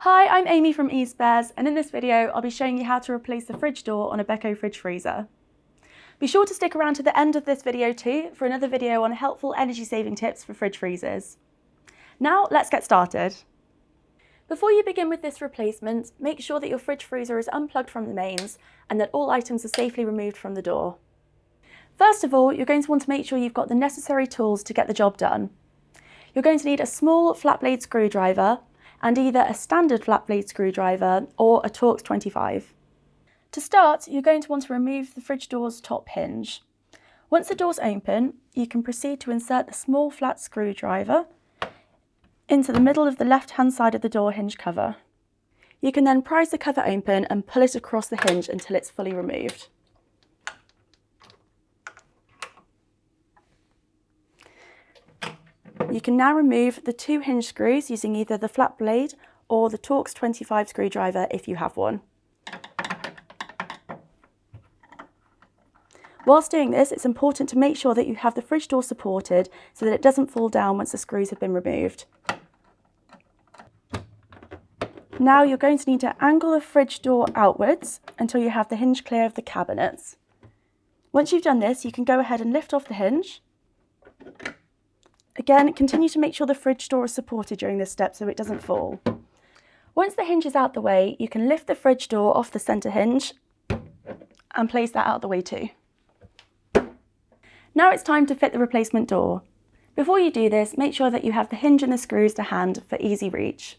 Hi, I'm Amy from eSpares, and in this video I'll be showing you how to replace the fridge door on a Beko fridge freezer. Be sure to stick around to the end of this video too for another video on helpful energy saving tips for fridge freezers. Now let's get started. Before you begin with this replacement, make sure that your fridge freezer is unplugged from the mains and that all items are safely removed from the door. First of all, you're going to want to make sure you've got the necessary tools to get the job done. You're going to need a small flat blade screwdriver and either a standard flat blade screwdriver or a Torx 25. To start, you're going to want to remove the fridge door's top hinge. Once the door's open, you can proceed to insert the small flat screwdriver into the middle of the left-hand side of the door hinge cover. You can then prise the cover open and pull it across the hinge until it's fully removed. You can now remove the two hinge screws using either the flat blade or the Torx 25 screwdriver if you have one. Whilst doing this, it's important to make sure that you have the fridge door supported so that it doesn't fall down once the screws have been removed. Now you're going to need to angle the fridge door outwards until you have the hinge clear of the cabinets. Once you've done this, you can go ahead and lift off the hinge. Again, continue to make sure the fridge door is supported during this step so it doesn't fall. Once the hinge is out the way, you can lift the fridge door off the centre hinge and place that out the way too. Now it's time to fit the replacement door. Before you do this, make sure that you have the hinge and the screws to hand for easy reach.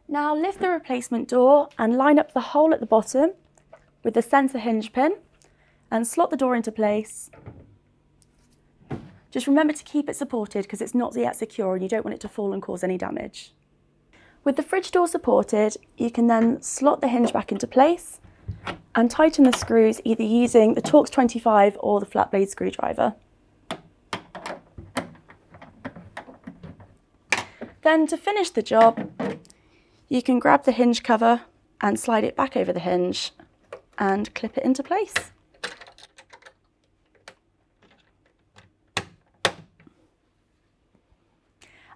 Now lift the replacement door and line up the hole at the bottom with the centre hinge pin and slot the door into place. Just remember to keep it supported because it's not yet secure and you don't want it to fall and cause any damage. With the fridge door supported, you can then slot the hinge back into place and tighten the screws either using the Torx 25 or the flat blade screwdriver. Then to finish the job, you can grab the hinge cover and slide it back over the hinge and clip it into place.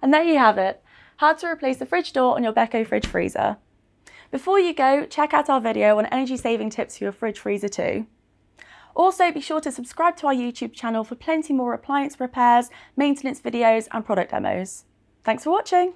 And there you have it, how to replace the fridge door on your Beko fridge freezer. Before you go, check out our video on energy saving tips for your fridge freezer too. Also, be sure to subscribe to our YouTube channel for plenty more appliance repairs, maintenance videos and product demos. Thanks for watching.